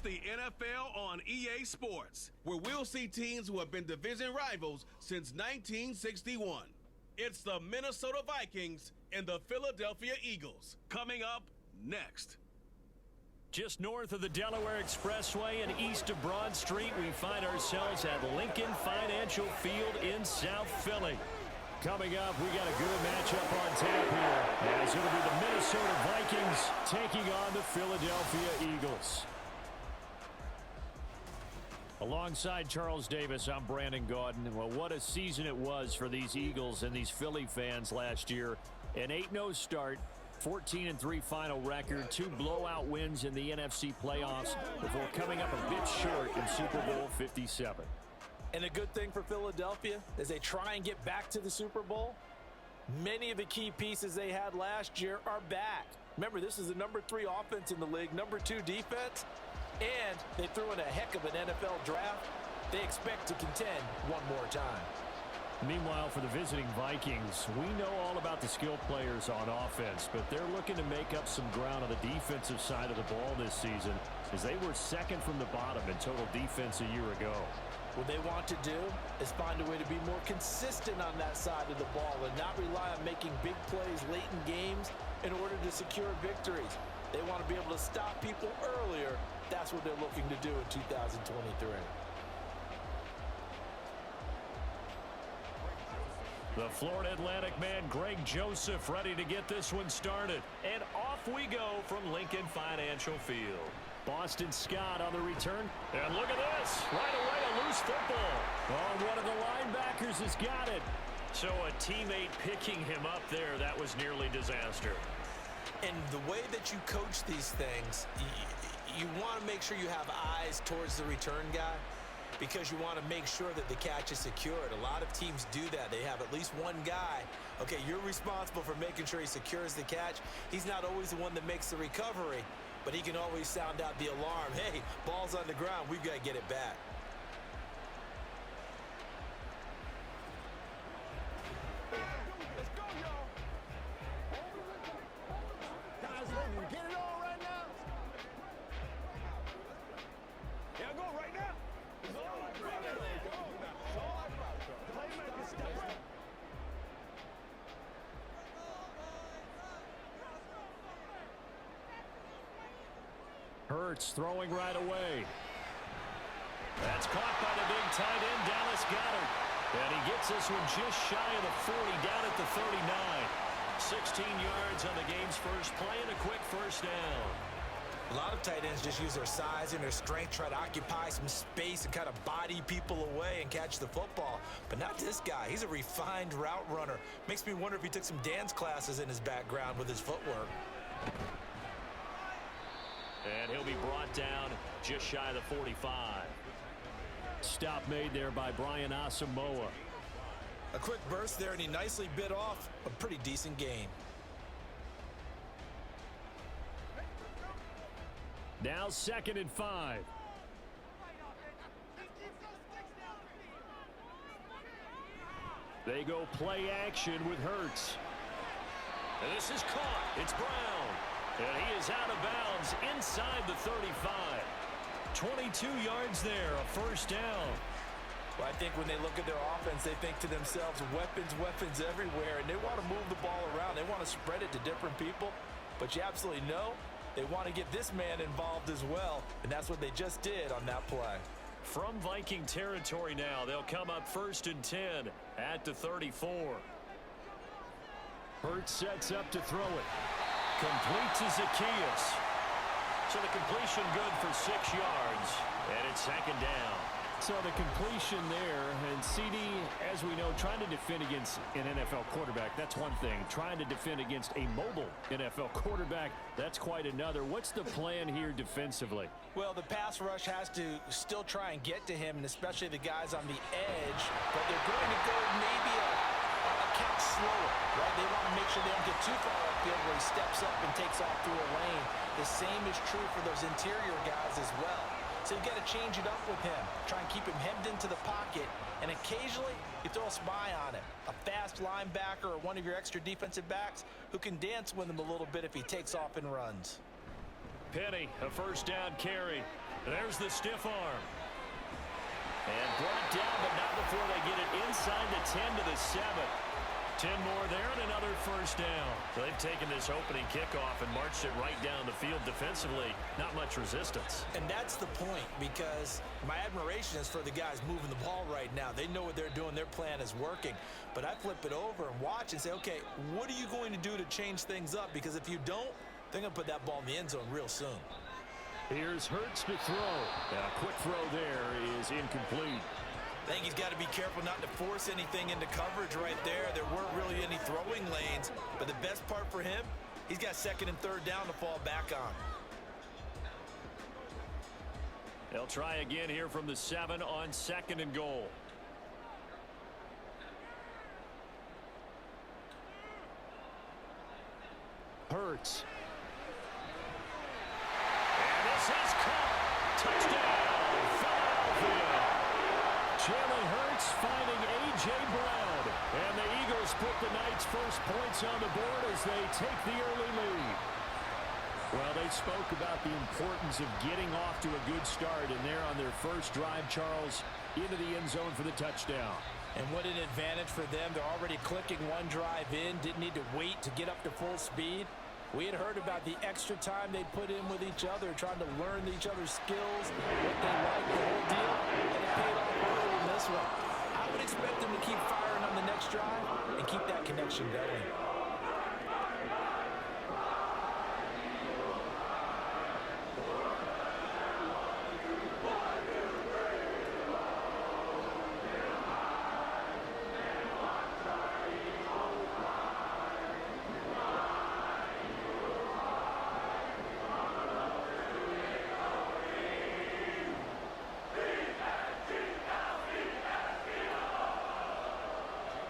the NFL on EA Sports, where we'll see teams who have been division rivals since 1961. It's the Minnesota Vikings and the Philadelphia Eagles. Coming up next. Just north of the Delaware Expressway and east of Broad Street, we find ourselves at Lincoln Financial Field in South Philly. Coming up, we got a good matchup on tap here, as it'll be the Minnesota Vikings taking on the Philadelphia Eagles. Alongside Charles Davis, I'm Brandon Gaudin. Well, what a season it was for these Eagles and these Philly fans last year. An 8-0 start, 14-3 final record, 2 blowout wins in the NFC playoffs before coming up a bit short in Super Bowl 57. And a good thing for Philadelphia as they try and get back to the Super Bowl, many of the key pieces they had last year are back. Remember, this is the number 3 offense in the league, number 2 defense, and they threw in a heck of an NFL draft. They expect to contend one more time. Meanwhile, for the visiting Vikings, we know all about the skilled players on offense, but they're looking to make up some ground on the defensive side of the ball this season, as they were second from the bottom in total defense a year ago. What they want to do is find a way to be more consistent on that side of the ball and not rely on making big plays late in games in order to secure victories. They want to be able to stop people earlier. That's what they're looking to do in 2023. The Florida Atlantic man, Greg Joseph, ready to get this one started. And off we go from Lincoln Financial Field. Boston Scott on the return. And look at this. Right away, a loose football. Oh, one of the linebackers has got it. So a teammate picking him up there, that was nearly disaster. And the way that you coach these things, you want to make sure you have eyes towards the return guy, because you want to make sure that the catch is secured. A lot of teams do that. They have at least one guy. Okay, you're responsible for making sure he secures the catch. He's not always the one that makes the recovery, but he can always sound out the alarm. Hey, ball's on the ground. We've got to get it back. Let's go, y'all. Guys, you get it all right now? Yeah, go right now. Hurts throwing right away. That's caught by the big tight end, Dallas Goedert. And he gets this one just shy of the 40, down at the 39. 16 yards on the game's first play and a quick first down. A lot of tight ends just use their size and their strength, try to occupy some space and kind of body people away and catch the football. But not this guy. He's a refined route runner. Makes me wonder if he took some dance classes in his background with his footwork. And he'll be brought down just shy of the 45. Stop made there by Brian Asamoah. A quick burst there, and he nicely bit off a pretty decent gain. Now 2nd and 5. They go play action with Hurts. And this is caught. It's Brown. And he is out of bounds inside the 35. 22 yards there, a first down. Well, I think when they look at their offense, they think to themselves, weapons everywhere, and they want to move the ball around. They want to spread it to different people, but you absolutely know they want to get this man involved as well, and that's what they just did on that play. From Viking territory now, they'll come up 1st and 10 at the 34. Hurts sets up to throw it. Complete to Zacchaeus. So the completion good for 6 yards, and it's 2nd down. So the completion there, and CD, as we know, trying to defend against an NFL quarterback, that's one thing. Trying to defend against a mobile NFL quarterback, that's quite another. What's the plan here defensively? Well, the pass rush has to still try and get to him, and especially the guys on the edge, but they're going to go maybe a count slower, right? They want to make sure they don't get too far upfield where he steps up and takes off through a lane. The same is true for those interior guys as well. So you've got to change it up with him. Try and keep him hemmed into the pocket. And occasionally, you throw a spy on him. A fast linebacker or one of your extra defensive backs who can dance with him a little bit if he takes off and runs. Penny, a first down carry. There's the stiff arm. And brought down, but not before they get it inside the 10 to the 7. 10 more there and another first down. So they've taken this opening kickoff and marched it right down the field defensively. Not much resistance. And that's the point, because my admiration is for the guys moving the ball right now. They know what they're doing. Their plan is working. But I flip it over and watch and say, okay, what are you going to do to change things up? Because if you don't, they're going to put that ball in the end zone real soon. Here's Hurts to throw. And a quick throw there is incomplete. I think he's got to be careful not to force anything into coverage right there. There weren't really any throwing lanes. But the best part for him, he's got second and third down to fall back on. They'll try again here from the 7 on 2nd and goal. Hurts. And this is caught. Touchdown, Philadelphia. Jalen Hurts finding A.J. Brown. And the Eagles put the night's first points on the board as they take the early lead. Well, they spoke about the importance of getting off to a good start, and they're on their first drive, Charles, into the end zone for the touchdown. And what an advantage for them. They're already clicking one drive in, didn't need to wait to get up to full speed. We had heard about the extra time they put in with each other, trying to learn each other's skills, what they like, the whole deal, and it paid off early in this one. I would expect them to keep firing on the next drive and keep that connection going.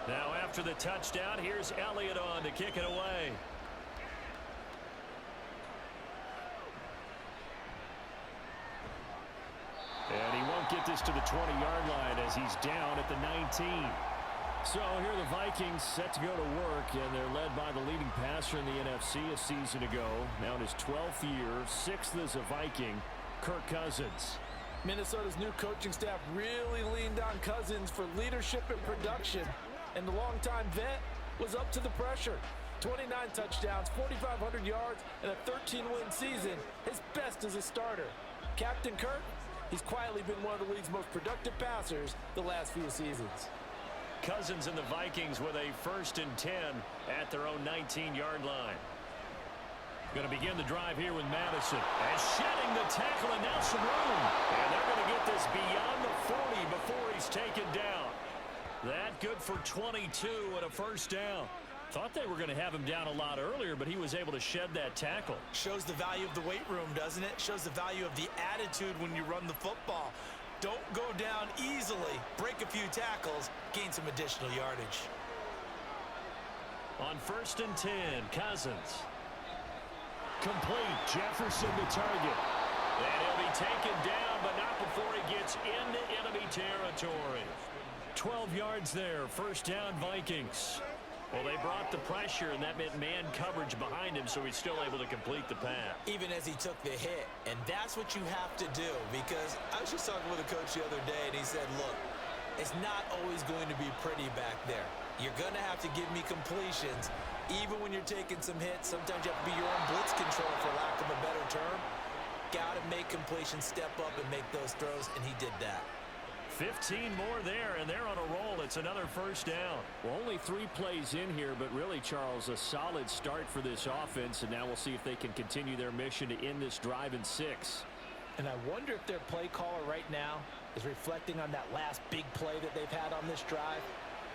Now after the touchdown, here's Elliott on to kick it away. And he won't get this to the 20-yard line as he's down at the 19. So here are the Vikings set to go to work, and they're led by the leading passer in the NFC a season ago. Now in his 12th year, 6th as a Viking, Kirk Cousins. Minnesota's new coaching staff really leaned on Cousins for leadership and production. And the longtime vet was up to the pressure. 29 touchdowns, 4,500 yards, and a 13-win season. His best as a starter. Captain Kirk, he's quietly been one of the league's most productive passers the last few seasons. Cousins and the Vikings with a 1st and 10 at their own 19-yard line. Going to begin the drive here with Madison. And shedding the tackle, and now some room. And they're going to get this beyond the 40 before he's taken down. That good for 22 and a first down. Thought they were going to have him down a lot earlier, but he was able to shed that tackle. Shows the value of the weight room, doesn't it? Shows the value of the attitude when you run the football. Don't go down easily. Break a few tackles. Gain some additional yardage. On 1st and 10, Cousins. Complete. Jefferson the target. And he'll be taken down, but not before he gets into enemy territory. 12 yards there. First down, Vikings. Well, they brought the pressure, and that meant man coverage behind him, so he's still able to complete the pass. Even as he took the hit. And that's what you have to do, because I was just talking with a coach the other day, and he said, look, it's not always going to be pretty back there. You're going to have to give me completions. Even when you're taking some hits, sometimes you have to be your own blitz control, for lack of a better term. Got to make completions, step up, and make those throws, and he did that. 15 more there, and they're on a roll. It's another first down. Well, only 3 plays in here, but really, Charles, a solid start for this offense, and now we'll see if they can continue their mission to end this drive in 6. And I wonder if their play caller right now is reflecting on that last big play that they've had on this drive.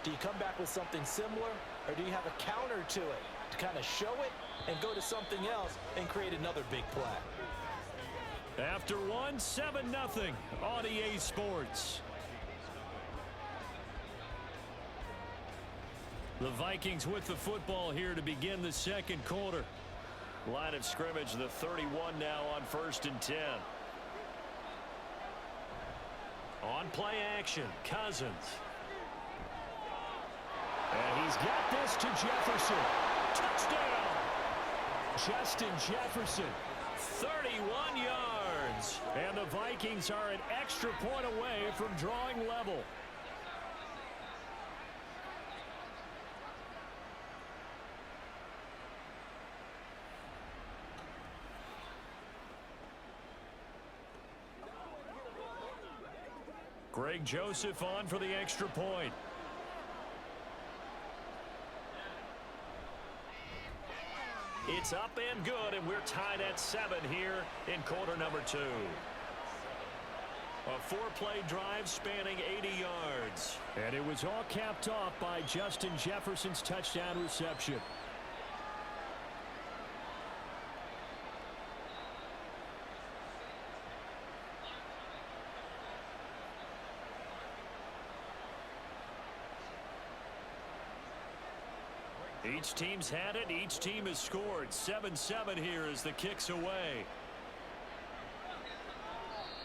Do you come back with something similar, or do you have a counter to it to kind of show it and go to something else and create another big play? After one, 7-0 on EA Sports. The Vikings with the football here to begin the second quarter. Line of scrimmage, the 31 now on 1st and 10. On play action, Cousins. And he's got this to Jefferson. Touchdown! Justin Jefferson, 31 yards. And the Vikings are an extra point away from drawing level. Greg Joseph on for the extra point. It's up and good, and we're tied at 7 here in quarter number 2. A 4-play drive spanning 80 yards. And it was all capped off by Justin Jefferson's touchdown reception. Each team's had it. Each team has scored. 7-7 here as the kick's away.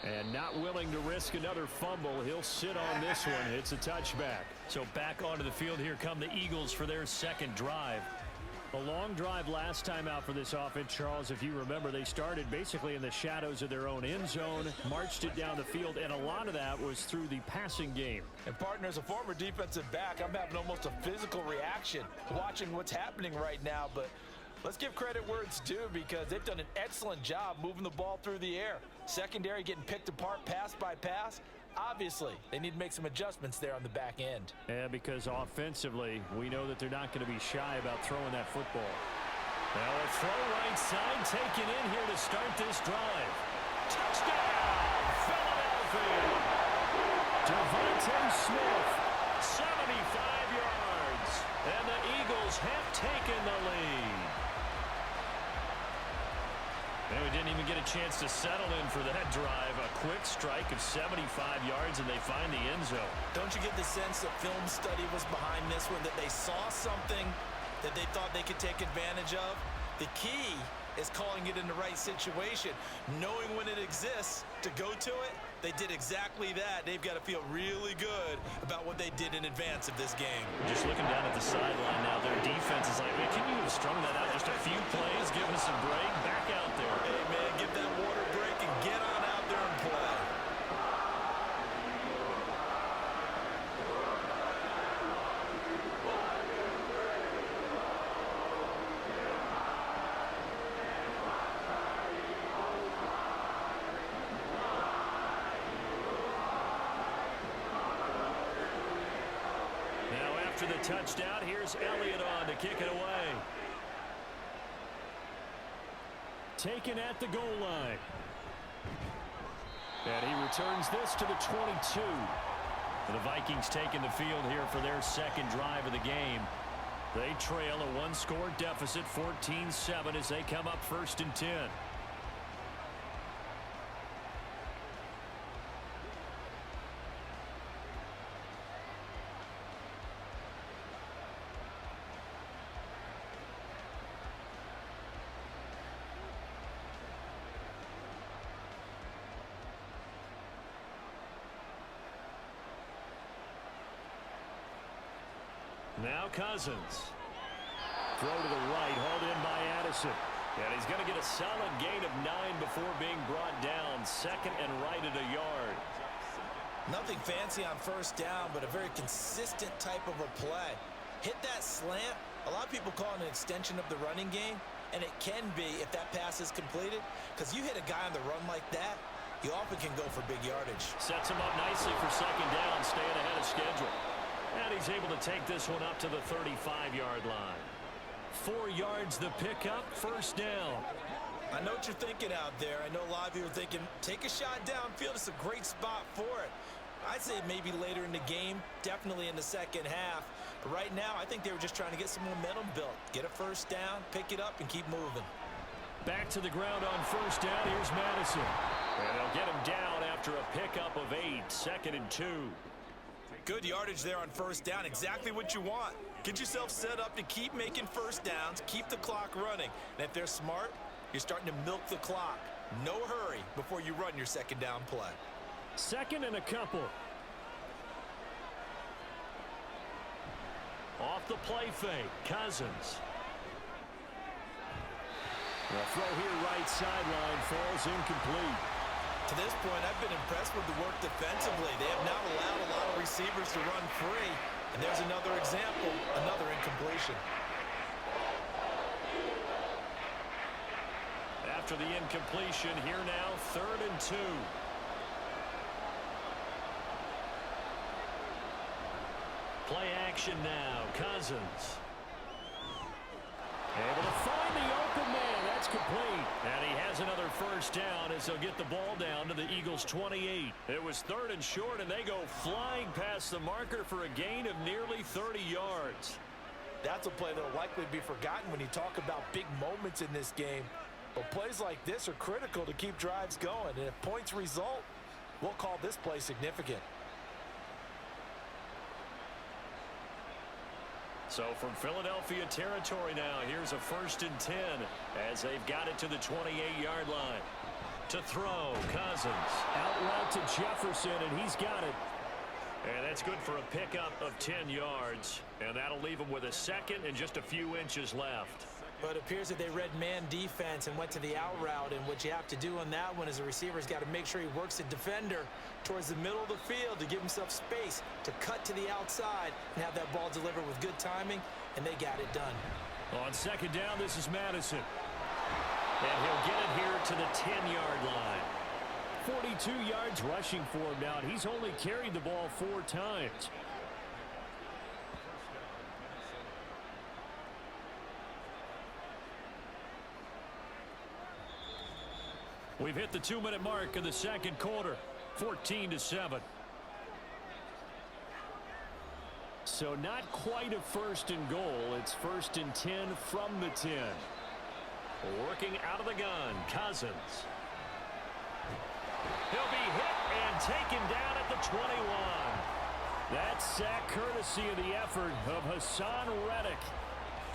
And not willing to risk another fumble. He'll sit on this one. It's a touchback. So back onto the field here come the Eagles for their second drive. A long drive last time out for this offense, Charles. If you remember, they started basically in the shadows of their own end zone, marched it down the field, and a lot of that was through the passing game. And partner, as a former defensive back, I'm having almost a physical reaction watching what's happening right now. But let's give credit where it's due, because they've done an excellent job moving the ball through the air. Secondary getting picked apart pass by pass. Obviously, they need to make some adjustments there on the back end. Yeah, because offensively, we know that they're not going to be shy about throwing that football. Now a throw right side taken in here to start this drive. Touchdown, Philadelphia! Devontae Smith, 75 yards. And the Eagles have taken the lead. And we didn't even get a chance to settle in for that drive. A quick strike of 75 yards, and they find the end zone. Don't you get the sense that film study was behind this one, that they saw something that they thought they could take advantage of? The key is calling it in the right situation, knowing when it exists to go to it. They did exactly that. They've got to feel really good about what they did in advance of this game. Just looking down at the sideline now, their defense is like, man, can you have strung that out just a few plays, give us a break, back out there. Hey, man, give that water break and get on out there and play. After the touchdown, here's Elliott on to kick it away. Taken at the goal line. And he returns this to the 22. And the Vikings taking the field here for their second drive of the game. They trail a one-score deficit, 14-7, as they come up 1st and 10. Now Cousins. Throw to the right, hauled in by Addison. And he's going to get a solid gain of 9 before being brought down. 2nd and right at a yard. Nothing fancy on 1st down, but a very consistent type of a play. Hit that slant. A lot of people call it an extension of the running game, and it can be if that pass is completed, because you hit a guy on the run like that, you often can go for big yardage. Sets him up nicely for 2nd down, staying ahead of schedule. And he's able to take this one up to the 35-yard line. 4 yards the pickup, 1st down. I know what you're thinking out there. I know a lot of you are thinking, take a shot downfield. It's a great spot for it. I'd say maybe later in the game, definitely in the second half. But right now, I think they were just trying to get some momentum built. Get a 1st down, pick it up, and keep moving. Back to the ground on 1st down. Here's Madison. And they'll get him down after a pickup of 8, 2nd and 2. Good yardage there on 1st down. Exactly what you want. Get yourself set up to keep making 1st downs, keep the clock running. And if they're smart, you're starting to milk the clock. No hurry before you run your 2nd down play. 2nd and a couple. Off the play fake, Cousins. The throw here right sideline falls incomplete. To this point, I've been impressed with the work defensively. They have not allowed a lot of receivers to run free. And there's another example, another incompletion. After the incompletion, here now, 3rd and 2. Play action now, Cousins. Able to find the open man. That's complete. And he has another first down as they'll get the ball down to the Eagles' 28. It was 3rd and short, and they go flying past the marker for a gain of nearly 30 yards. That's a play that will likely be forgotten when you talk about big moments in this game. But plays like this are critical to keep drives going. And if points result, we'll call this play significant. So from Philadelphia territory now, here's a 1st and 10 as they've got it to the 28-yard line. To throw, Cousins. Out route to Jefferson, and he's got it. And that's good for a pickup of 10 yards. And that'll leave him with a second and just a few inches left. But it appears that they read man defense and went to the out route. And what you have to do on that one is the receiver's got to make sure he works the defender towards the middle of the field to give himself space to cut to the outside and have that ball delivered with good timing, and they got it done. On 2nd down, this is Madison. And he'll get it here to the 10-yard line. 42 yards rushing for him now, and he's only carried the ball 4 times. We've hit the 2-minute mark of the 2nd quarter, 14-7. So not quite a 1st and goal. It's 1st and 10 from the 10. Working out of the gun, Cousins. He'll be hit and taken down at the 21. That's sack courtesy of the effort of Hassan Reddick.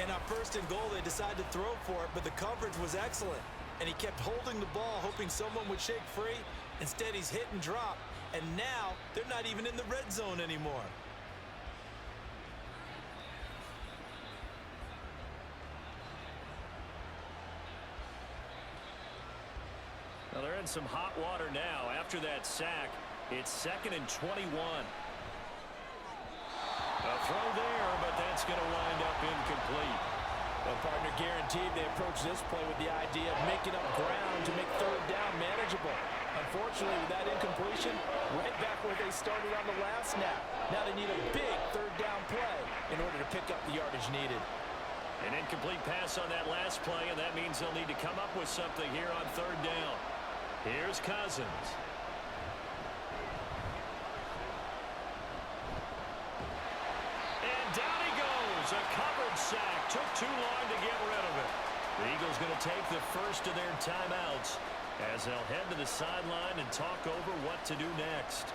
And on 1st and goal, they decided to throw for it, but the coverage was excellent. And he kept holding the ball, hoping someone would shake free. Instead, he's hit and drop. And now, they're not even in the red zone anymore. Well, they're in some hot water now. After that sack, it's 2nd and 21. A throw there, but that's going to wind up incomplete. Well, partner, guaranteed they approach this play with the idea of making up ground to make 3rd down manageable. Unfortunately, with that incompletion, right back where they started on the last snap. Now they need a big 3rd down play in order to pick up the yardage needed. An incomplete pass on that last play, and that means they'll need to come up with something here on 3rd down. Here's Cousins. And down he goes. A covered sack. Took too long to get rid of it. The Eagles going to take the first of their timeouts as they'll head to the sideline and talk over what to do next.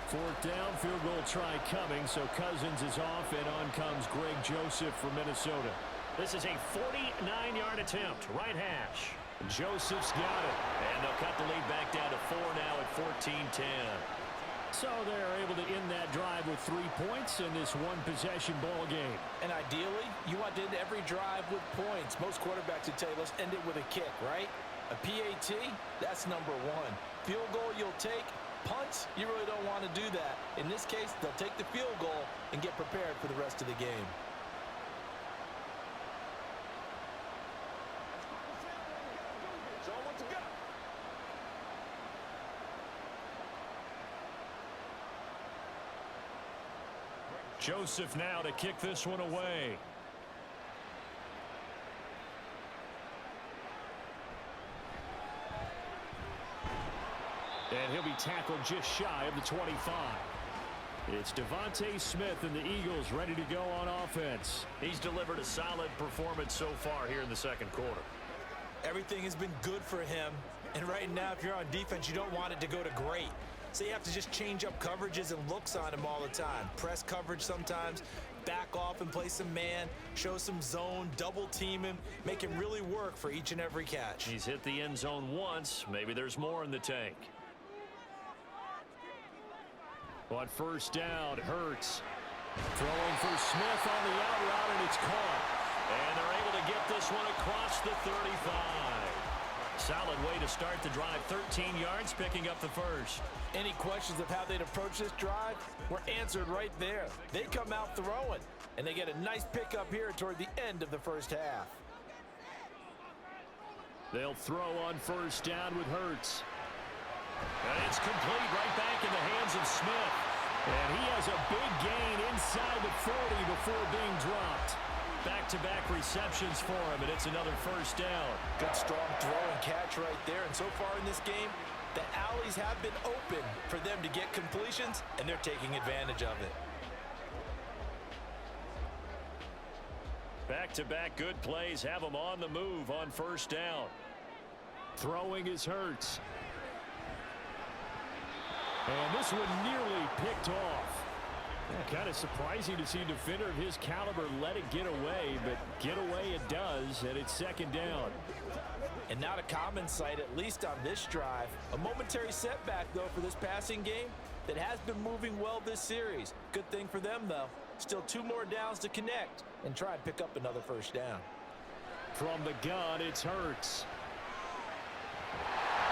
Fourth down, field goal try coming, so Cousins is off, and on comes Greg Joseph from Minnesota. This is a 49-yard attempt, right hash. Joseph's got it. And they'll cut the lead back down to 4 now at 14-10. So they're able to end that drive with 3 points in this one-possession ball game. And ideally, you want to end every drive with points. Most quarterbacks would tell you, let's end it with a kick, right? A PAT, that's number 1. Field goal you'll take. Punts, you really don't want to do that. In this case, they'll take the field goal and get prepared for the rest of the game. So what you got? Joseph now to kick this one away. And he'll be tackled just shy of the 25. It's Devontae Smith and the Eagles ready to go on offense. He's delivered a solid performance so far here in the 2nd quarter. Everything has been good for him. And right now, if you're on defense, you don't want it to go to great. So you have to just change up coverages and looks on him all the time. Press coverage sometimes, back off and play some man, show some zone, double team him, make him really work for each and every catch. He's hit the end zone once. Maybe there's more in the tank. On first down, Hurts. Throwing for Smith on the out route, and it's caught. And they're able to get this one across the 35. Solid way to start the drive. 13 yards, picking up the first. Any questions of how they'd approach this drive were answered right there. They come out throwing, and they get a nice pickup here toward the end of the first half. They'll throw on first down with Hurts. And it's complete right back in the hands of Smith. And he has a big gain inside the 40 before being dropped. Back-to-back receptions for him, and it's another first down. Good strong throw and catch right there. And so far in this game, the alleys have been open for them to get completions, and they're taking advantage of it. Back-to-back good plays have them on the move on first down. Throwing is Hurts. And this one nearly picked off. Kind of surprising to see a defender of his caliber let it get away, but get away it does, and it's second down. And not a common sight, at least on this drive. A momentary setback, though, for this passing game that has been moving well this series. Good thing for them, though. Still 2 more downs to connect and try and pick up another first down. From the gun, it's Hurts.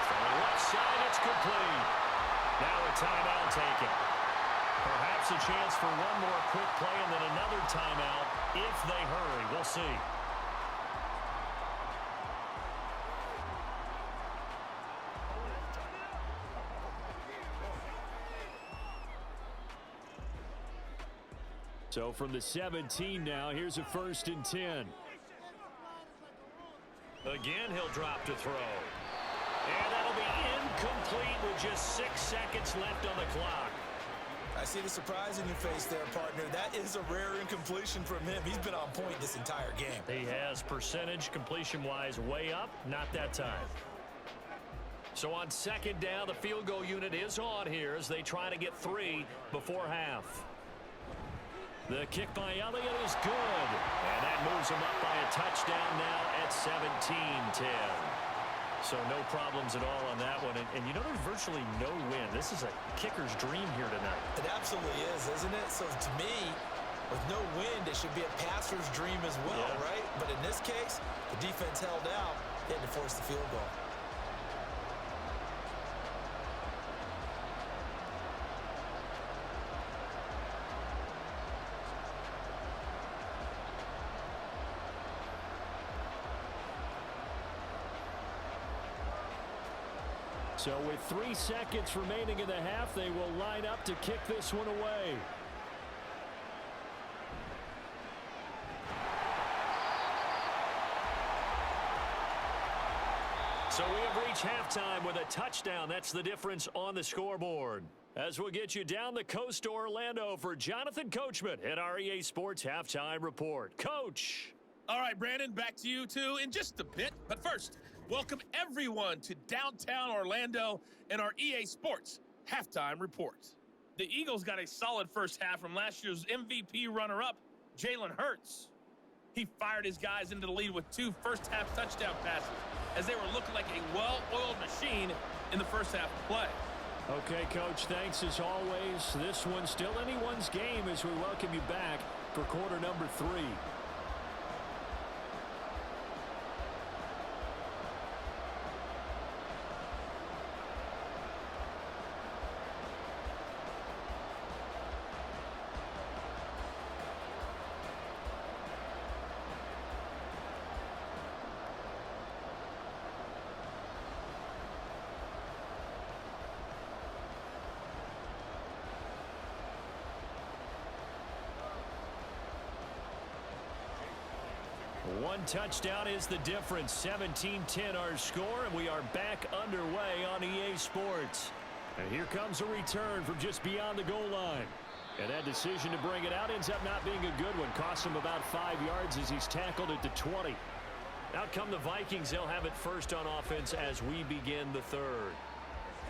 From the left side, it's complete. Now a timeout taken. Perhaps a chance for one more quick play and then another timeout if they hurry. We'll see. So from the 17 now, here's a 1st and 10. Again, he'll drop to throw. And that'll be incomplete with just 6 seconds left on the clock. I see the surprise in your face there, partner. That is a rare incompletion from him. He's been on point this entire game. He has percentage completion-wise way up, not that time. So on second down, the field goal unit is on here as they try to get 3 before half. The kick by Elliott is good. And that moves him up by a touchdown now at 17-10. So no problems at all on that one. And you know there's virtually no win. This is a kicker's dream here tonight. It absolutely is, isn't it? So to me, with no wind, it should be a passer's dream as well, right? But in this case, the defense held out. They had to force the field goal. So with 3 seconds remaining in the half, they will line up to kick this one away. So we have reached halftime with a touchdown. That's the difference on the scoreboard. As we'll get you down the coast to Orlando for Jonathan Coachman at our EA Sports Halftime Report. Coach. All right, Brandon, back to you two in just a bit. But first, welcome everyone to downtown Orlando and our EA Sports Halftime Report. The Eagles got a solid first half from last year's MVP runner-up, Jalen Hurts. He fired his guys into the lead with 2 first-half touchdown passes as they were looking like a well-oiled machine in the first half of play. Okay, Coach, thanks as always. This one's still anyone's game as we welcome you back for quarter number 3. One touchdown is the difference. 17-10 our score, and we are back underway on EA Sports. And here comes a return from just beyond the goal line. And that decision to bring it out ends up not being a good one. Cost him about 5 yards as he's tackled at the 20. Out come the Vikings. They'll have it first on offense as we begin the third.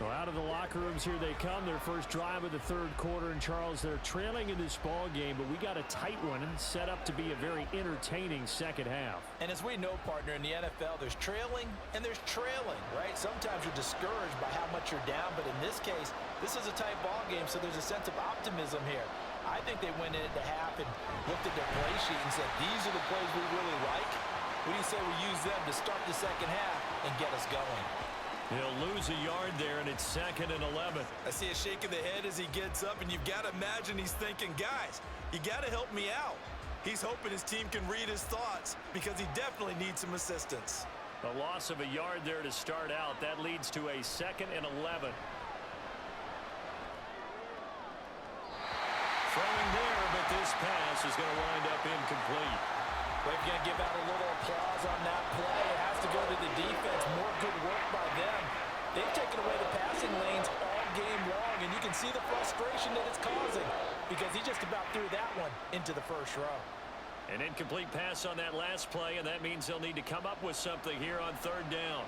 Well, out of the locker rooms here they come. Their first drive of the third quarter. And, Charles, they're trailing in this ball game, but we got a tight one set up to be a very entertaining second half. And as we know, partner, in the NFL, there's trailing and there's trailing, right? Sometimes you're discouraged by how much you're down, but in this case, this is a tight ball game, so there's a sense of optimism here. I think they went into half and looked at their play sheet and said, these are the plays we really like. What do you say we use them to start the second half and get us going? He'll lose a yard there, and it's 2nd and 11. I see a shake of the head as he gets up, and you've got to imagine he's thinking, guys, you got to help me out. He's hoping his team can read his thoughts because he definitely needs some assistance. A loss of a yard there to start out. That leads to a 2nd and 11. Throwing there, but this pass is going to wind up incomplete. We're going to give out a little applause on that play. It has to go to the defense. More good work by them. They've taken away the passing lanes all game long, and you can see the frustration that it's causing because he just about threw that one into the first row. An incomplete pass on that last play, and that means they'll need to come up with something here on 3rd down.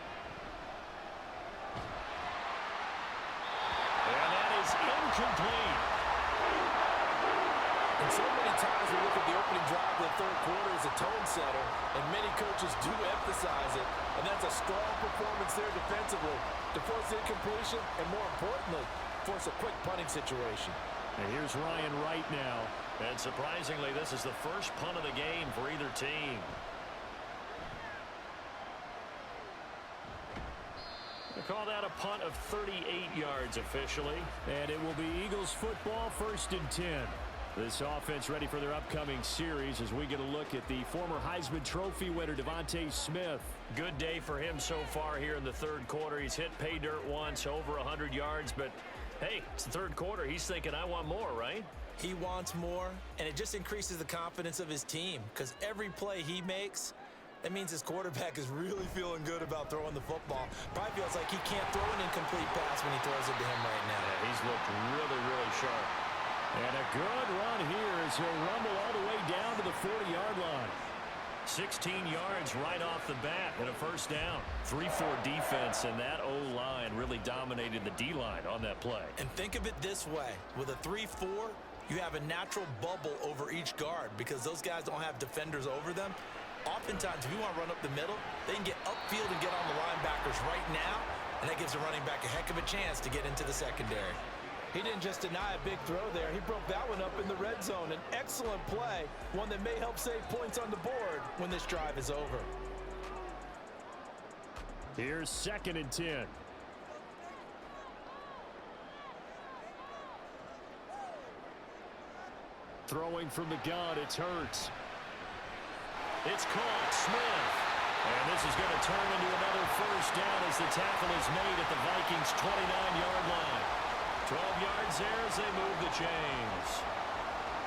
And that is incomplete. And so many times we look at the opening drive of the third quarter as a tone setter, and many coaches do emphasize it, and that's a strong performance there defensively to force incompletion and, more importantly, force a quick punting situation. And here's Ryan Wright now. And surprisingly, this is the first punt of the game for either team. They call that a punt of 38 yards officially. And it will be Eagles football, 1st and 10. This offense ready for their upcoming series as we get a look at the former Heisman Trophy winner, Devontae Smith. Good day for him so far here in the third quarter. He's hit pay dirt once, over 100 yards, but hey, it's the third quarter. He's thinking, I want more, right? He wants more, and it just increases the confidence of his team because every play he makes, that means his quarterback is really feeling good about throwing the football. Probably feels like he can't throw an incomplete pass when he throws it to him right now. Yeah, he's looked really, really sharp. And a good run here as he'll rumble all the way down to the 40-yard line. 16 yards right off the bat and a first down. 3-4 defense, and that O-line really dominated the D-line on that play. And think of it this way. With a 3-4, you have a natural bubble over each guard because those guys don't have defenders over them. Oftentimes, if you want to run up the middle, they can get upfield and get on the linebackers right now, and that gives the running back a heck of a chance to get into the secondary. He didn't just deny a big throw there. He broke that one up in the red zone. An excellent play, one that may help save points on the board when this drive is over. Here's 2nd and 10. Throwing from the gun, it's Hurts. It's caught, Smith. And this is going to turn into another first down as the tackle is made at the Vikings' 29-yard line. 12 yards there as they move the chains.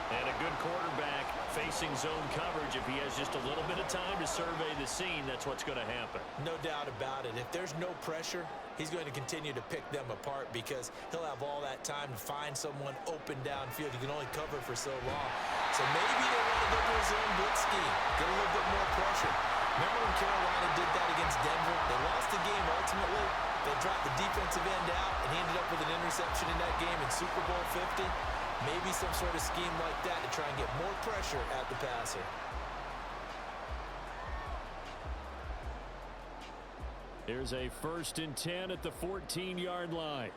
And a good quarterback facing zone coverage. If he has just a little bit of time to survey the scene, that's what's going to happen. No doubt about it. If there's no pressure, he's going to continue to pick them apart because he'll have all that time to find someone open downfield. He can only cover for so long. So maybe they want to go to his own blitz scheme, get a little bit more pressure. Remember when Carolina did that against Denver? They lost the game ultimately. They dropped the defensive end out, and he ended up with an interception in that game in Super Bowl 50. Maybe some sort of scheme like that to try and get more pressure at the passer. Here's a 1st and 10 at the 14-yard line.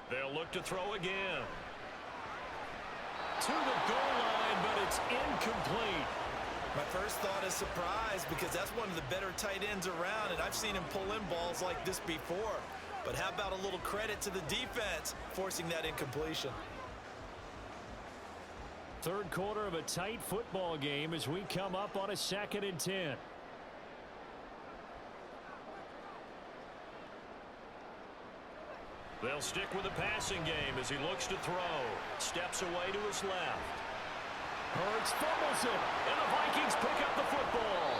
They'll look to throw again. To the goal line, but it's incomplete. My first thought is surprise because that's one of the better tight ends around, and I've seen him pull in balls like this before. But how about a little credit to the defense forcing that incompletion? Third quarter of a tight football game as we come up on a 2nd and 10. They'll stick with the passing game as he looks to throw. Steps away to his left. Hurts fumbles it, and the Vikings pick up the football.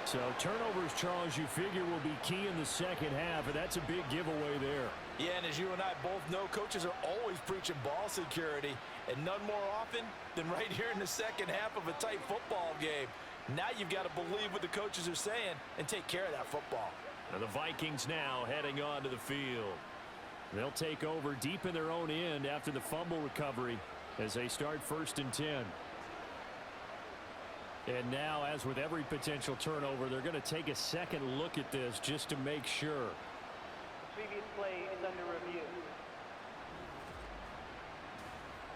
So turnovers, Charles, you figure will be key in the second half, and that's a big giveaway there. Yeah, and as you and I both know, coaches are always preaching ball security, and none more often than right here in the second half of a tight football game. Now you've got to believe what the coaches are saying and take care of that football. And the Vikings now heading onto the field. They'll take over deep in their own end after the fumble recovery as they start 1st and 10. And now, as with every potential turnover, they're going to take a second look at this just to make sure. The previous play is under review.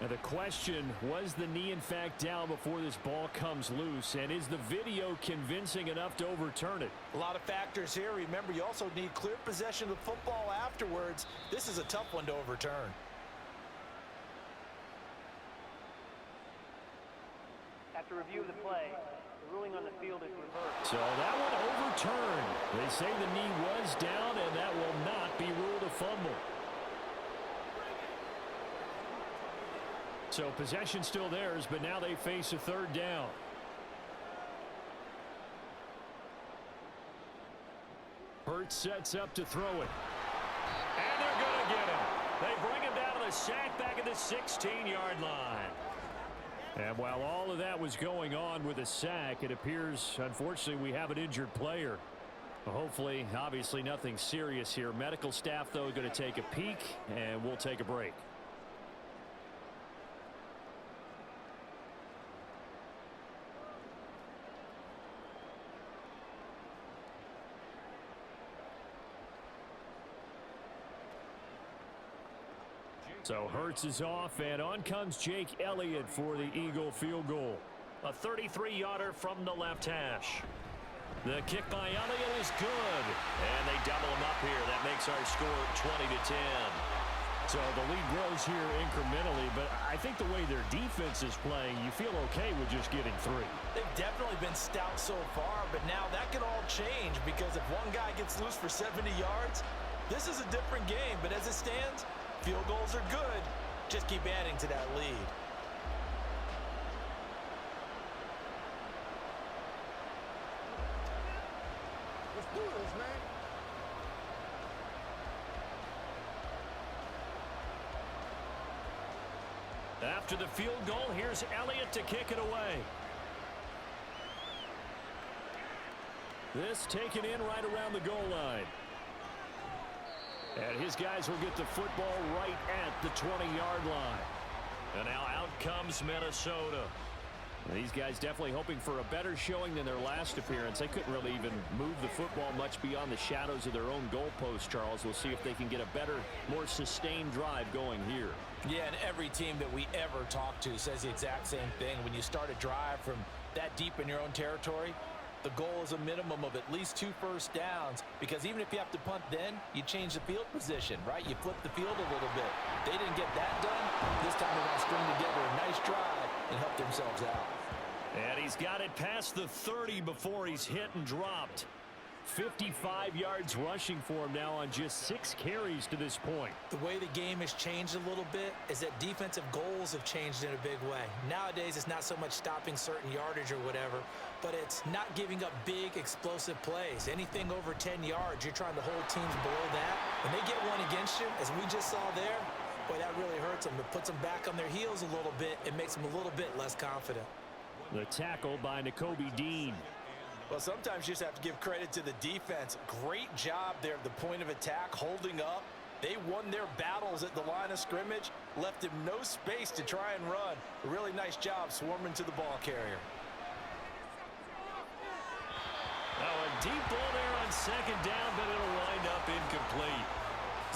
Now the question, was the knee in fact down before this ball comes loose? And is the video convincing enough to overturn it? A lot of factors here. Remember, you also need clear possession of the football afterwards. This is a tough one to overturn. After review of the play, the ruling on the field is reversed. So that one overturned. They say the knee was down, and that will not be ruled a fumble. So possession still theirs, but now they face a 3rd down. Hurts sets up to throw it. And they're going to get him. They bring him down to the sack back at the 16-yard line. And while all of that was going on with the sack, it appears, unfortunately, we have an injured player. Hopefully, obviously, nothing serious here. Medical staff, though, going to take a peek, and we'll take a break. So Hurts is off, and on comes Jake Elliott for the Eagle field goal. A 33-yarder from the left hash. The kick by Elliott is good, and they double him up here. That makes our score 20-10. So the lead grows here incrementally, but I think the way their defense is playing, you feel okay with just getting 3. They've definitely been stout so far, but now that can all change because if one guy gets loose for 70 yards, this is a different game. But as it stands, field goals are good. Just keep adding to that lead. Let's do this, man. After the field goal, here's Elliott to kick it away. This taken in right around the goal line. And his guys will get the football right at the 20-yard line. And now out comes Minnesota. These guys definitely hoping for a better showing than their last appearance. They couldn't really even move the football much beyond the shadows of their own goalpost, Charles. We'll see if they can get a better, more sustained drive going here. Yeah, and every team that we ever talk to says the exact same thing. When you start a drive from that deep in your own territory, the goal is a minimum of at least 2 first downs, because even if you have to punt then, you change the field position, right? You flip the field a little bit. They didn't get that done. This time they're going to string together a nice drive and help themselves out. And he's got it past the 30 before he's hit and dropped. 55 yards rushing for him now on just 6 carries to this point. The way the game has changed a little bit is that defensive goals have changed in a big way. Nowadays, it's not so much stopping certain yardage or whatever, but it's not giving up big, explosive plays. Anything over 10 yards, you're trying to hold teams below that. When they get one against you, as we just saw there, boy, that really hurts them. It puts them back on their heels a little bit. It makes them a little bit less confident. The tackle by Nakobe Dean. Well, sometimes you just have to give credit to the defense. Great job there at the point of attack, holding up. They won their battles at the line of scrimmage, left him no space to try and run. A really nice job swarming to the ball carrier. Now a deep ball there on 2nd down, but it'll wind up incomplete.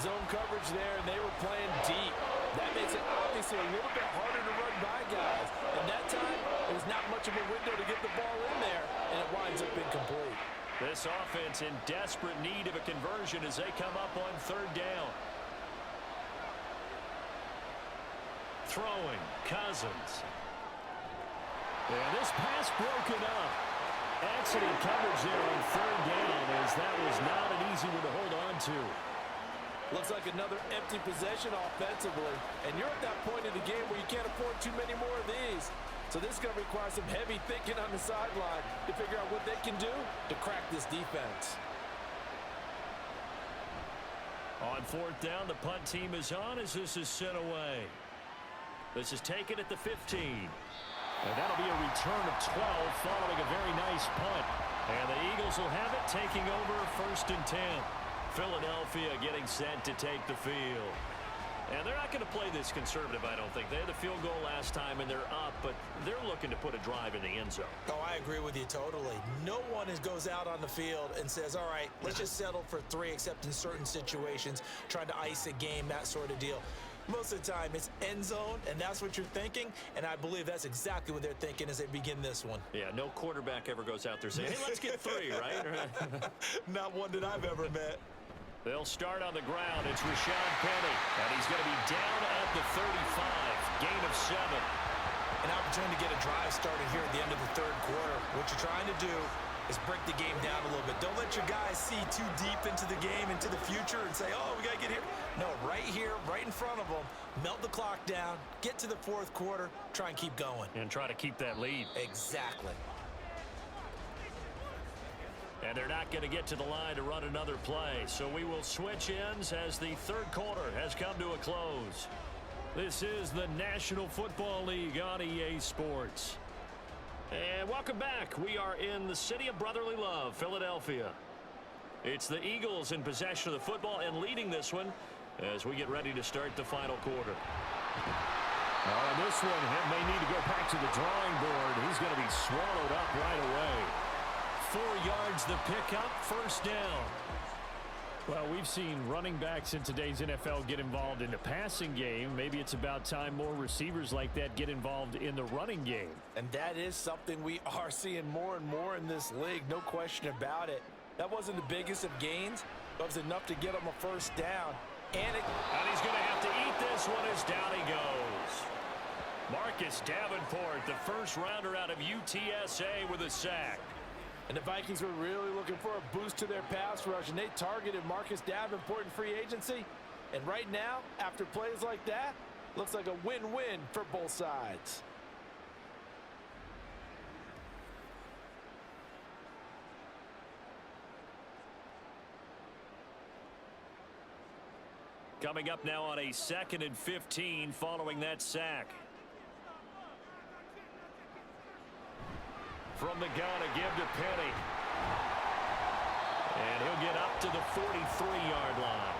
Zone coverage there, and they were playing deep. That makes it obviously a little bit harder to run by guys. And that time, there's not much of a window to get the ball in there, and it winds up incomplete. This offense in desperate need of a conversion as they come up on 3rd down. Throwing, Cousins. And this pass broken up. Excellent coverage there on 3rd down, as that was not an easy one to hold on to. Looks like another empty possession offensively. And you're at that point in the game where you can't afford too many more of these. So this is going to require some heavy thinking on the sideline to figure out what they can do to crack this defense. On 4th down, the punt team is on as this is sent away. This is taken at the 15. And that'll be a return of 12 following a very nice nice punt. And the Eagles will have it, taking over 1st and 10. Philadelphia getting set to take the field. And they're not going to play this conservative, I don't think. They had the field goal last time, and they're up, but they're looking to put a drive in the end zone. Oh, I agree with you totally. No one goes out on the field and says, all right, let's just settle for 3, except in certain situations, trying to ice a game, that sort of deal. Most of the time, it's end zone, and that's what you're thinking, and I believe that's exactly what they're thinking as they begin this one. Yeah, no quarterback ever goes out there saying, hey, let's get 3, right? Not one that I've ever met. They'll start on the ground. It's Rashad Penny, and he's going to be down at the 35. Gain of 7. An opportunity to get a drive started here at the end of the 3rd quarter. What you're trying to do is break the game down a little bit. Don't let your guys see too deep into the game, into the future, and say, oh, we got to get here. No, right here, right in front of them, melt the clock down, get to the 4th quarter, try and keep going. And try to keep that lead. Exactly. And they're not going to get to the line to run another play. So we will switch ends as the 3rd quarter has come to a close. This is the National Football League on EA Sports. And welcome back. We are in the city of brotherly love, Philadelphia. It's the Eagles in possession of the football and leading this one as we get ready to start the final quarter. This one may need to go back to the drawing board. He's going to be swallowed up right away. 4 yards the pickup, 1st down. Well, we've seen running backs in today's NFL get involved in the passing game. Maybe it's about time more receivers like that get involved in the running game. And that is something we are seeing more and more in this league, no question about it. That wasn't the biggest of gains, but it was enough to get him a 1st down. And he's going to have to eat this one as down he goes. Marcus Davenport, the 1st rounder out of UTSA with a sack. And the Vikings were really looking for a boost to their pass rush, and they targeted Marcus Davenport in free agency. And right now, after plays like that, looks like a win-win for both sides. Coming up now on a 2nd and 15 following that sack. From the gun, a give to Penny. And he'll get up to the 43-yard line.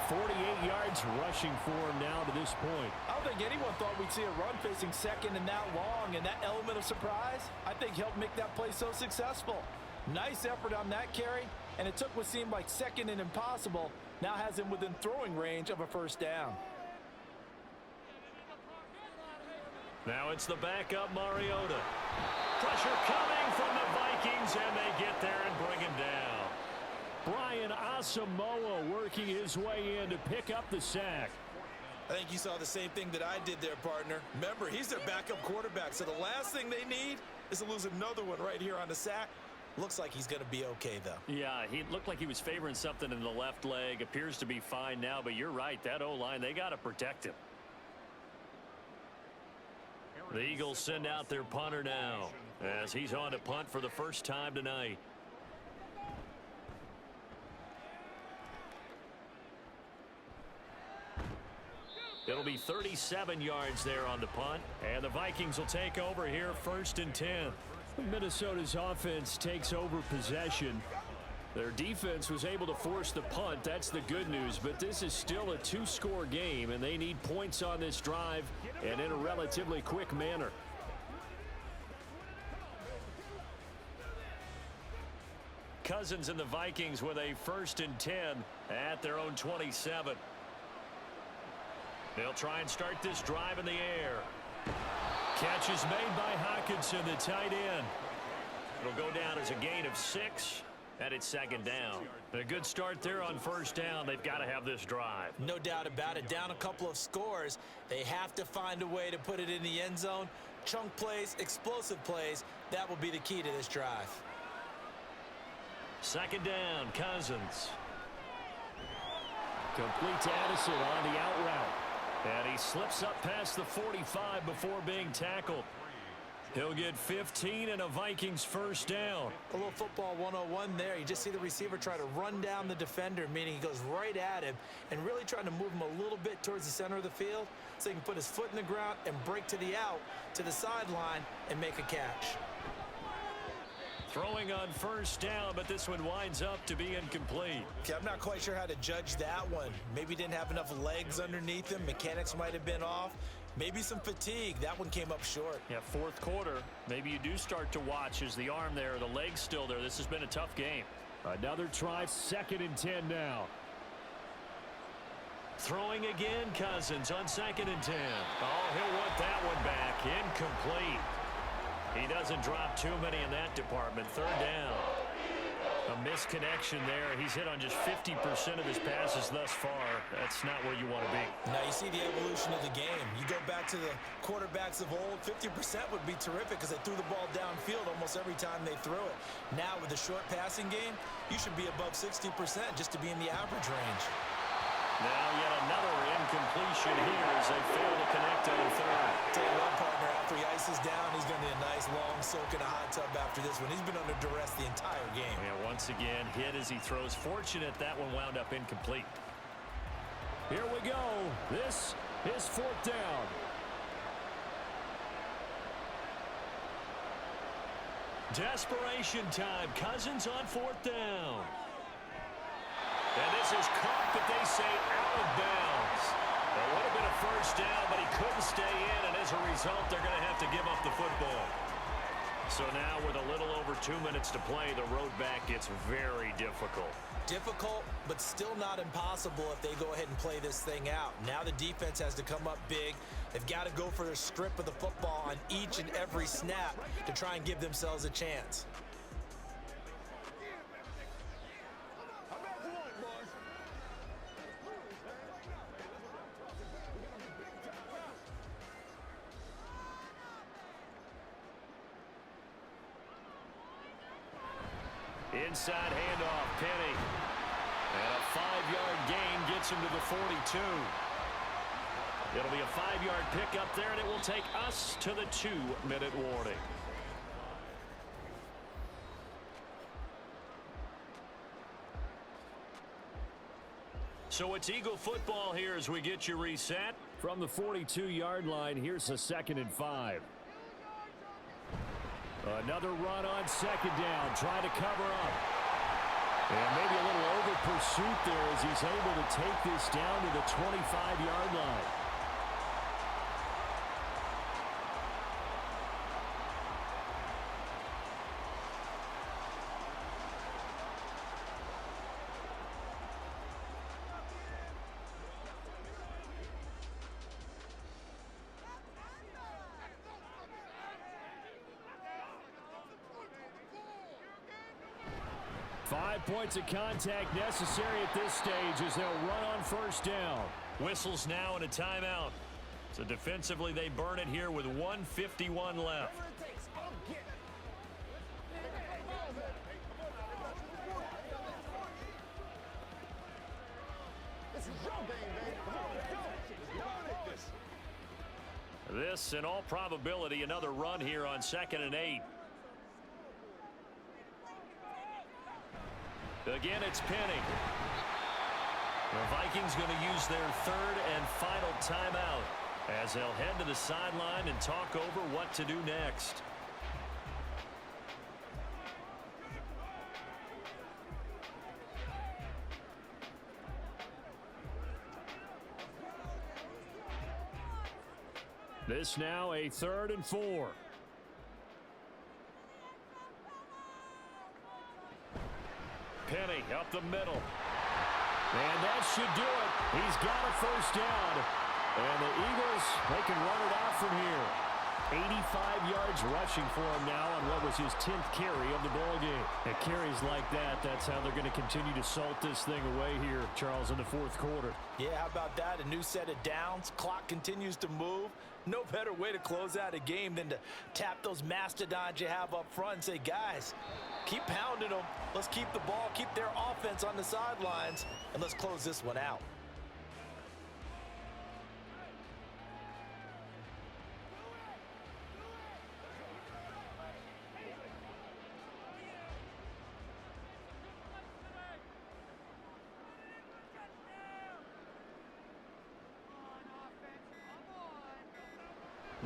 48 yards rushing for him now to this point. I don't think anyone thought we'd see a run facing 2nd and that long, and that element of surprise, I think, helped make that play so successful. Nice effort on that carry, and it took what seemed like 2nd and impossible, now has him within throwing range of a 1st down. Now it's the backup Mariota. Pressure coming from the Vikings, and they get there and bring him down. Brian Asamoah working his way in to pick up the sack. I think you saw the same thing that I did there, partner. Remember, he's their backup quarterback, so the last thing they need is to lose another one right here on the sack. Looks like he's going to be okay, though. Yeah, he looked like he was favoring something in the left leg. Appears to be fine now, but you're right. That O-line, they got to protect him. The Eagles send out their punter now as he's on to punt for the 1st time tonight. It'll be 37 yards there on the punt, and the Vikings will take over here 1st and 10. Minnesota's offense takes over possession. Their defense was able to force the punt. That's the good news, but this is still a 2-score game, and they need points on this drive and in a relatively quick manner. Cousins and the Vikings with a 1st and 10 at their own 27. They'll try and start this drive in the air. Catch is made by Hockenson, the tight end. It'll go down as a gain of 6, and it's 2nd down. A good start there on 1st down. They've got to have this drive. No doubt about it. Down a couple of scores. They have to find a way to put it in the end zone. Chunk plays, explosive plays. That will be the key to this drive. 2nd down, Cousins. Complete to Addison on the out route. And he slips up past the 45 before being tackled. He'll get 15 and a Vikings 1st down. A little football 101 there. You just see the receiver try to run down the defender, meaning he goes right at him and really trying to move him a little bit towards the center of the field so he can put his foot in the ground and break to the out, to the sideline, and make a catch. Throwing on first down, but this one winds up to be incomplete. Okay, I'm not quite sure how to judge that one. Maybe didn't have enough legs underneath him. Mechanics might have been off. Maybe some fatigue. That one came up short. Yeah, fourth quarter. Maybe you do start to watch as the arm there, the leg's still there. This has been a tough game. Another try, 2nd and 10 now. Throwing again, Cousins on 2nd and 10. Oh, he'll want that one back. Incomplete. He doesn't drop too many in that department. 3rd down. A misconnection there. He's hit on just 50% of his passes thus far. That's not where you want to be. Now you see the evolution of the game. You go back to the quarterbacks of old, 50% would be terrific because they threw the ball downfield almost every time they threw it. Now with the short passing game, you should be above 60% just to be in the average range. Now yet another incompletion here as they fail to connect on 3rd. Tell you what, partner, after he ices down, he's going to need a nice long soak in a hot tub after this one. He's been under duress the entire game. And once again, hit as he throws. Fortunate that one wound up incomplete. Here we go. This is 4th down. Desperation time. Cousins on 4th down. And this is caught, but they say out of bounds. It would have been a first down, but he couldn't stay in, and as a result, they're going to have to give up the football. So now with a little over 2 minutes to play, the road back gets very difficult. Difficult, but still not impossible if they go ahead and play this thing out. Now the defense has to come up big. They've got to go for a strip of the football on each and every snap to try and give themselves a chance. Inside handoff, Penny. And a 5-yard gain gets him to the 42. It'll be a 5-yard pickup there, and it will take us to the 2-minute warning. So it's Eagle football here as we get you reset. From the 42-yard line, here's a 2nd and 5. Another run on 2nd down, trying to cover up. And maybe a little over pursuit there as he's able to take this down to the 25-yard line. Points of contact necessary at this stage as they'll run on first down. Whistles now and a timeout. So defensively they burn it here with 1:51 left. This, in all probability, another run here on 2nd and 8. Again, it's Penny. The Vikings going to use their 3rd and final timeout as they'll head to the sideline and talk over what to do next. This now a 3rd and 4. Penny up the middle. And that should do it. He's got a first down. And the Eagles, they can run it out from here. 85 yards rushing for him now on what was his 10th carry of the ball game. And carries like that, that's how they're going to continue to salt this thing away here, Charles, in the 4th quarter. Yeah, how about that? A new set of downs. Clock continues to move. No better way to close out a game than to tap those mastodons you have up front and say, guys, keep pounding them. Let's keep the ball, keep their offense on the sidelines, and let's close this one out.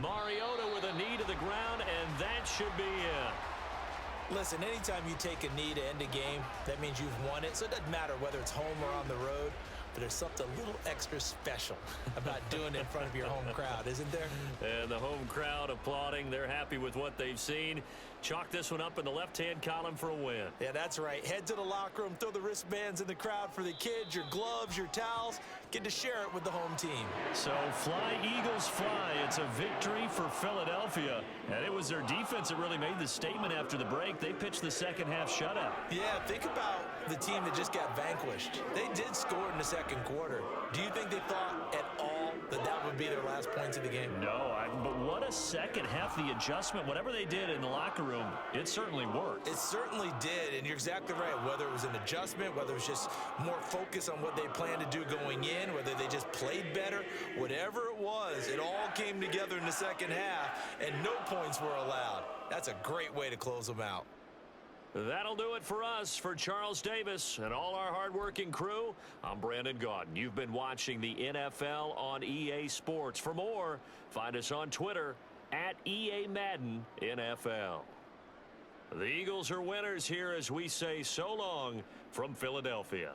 Mariota with a knee to the ground, and that should be it. Listen, anytime you take a knee to end a game, that means you've won it. So it doesn't matter whether it's home or on the road, but there's something a little extra special about doing it in front of your home crowd, isn't there? And the home crowd applauding. They're happy with what they've seen. Chalk this one up in the left-hand column for a win. Yeah, that's right. Head to the locker room, throw the wristbands in the crowd for the kids, your gloves, your towels. Get to share it with the home team. So fly, Eagles, fly. It's a victory for Philadelphia. And it was their defense that really made the statement after the break. They pitched the second-half shutout. Yeah, think about the team that just got vanquished. They did score in the second quarter. Do you think they thought at all that that would be their last points of the game? No, but what a second half. The adjustment, whatever they did in the locker room, it certainly worked. It certainly did, and you're exactly right. Whether it was an adjustment, whether it was just more focus on what they planned to do going in, whether they just played better, whatever it was, it all came together in the second half, and no points were allowed. That's a great way to close them out. That'll do it for us. For Charles Davis and all our hardworking crew, I'm Brandon Gaudin. You've been watching the NFL on EA Sports. For more, find us on Twitter at EA Madden NFL. The Eagles are winners here as we say so long from Philadelphia.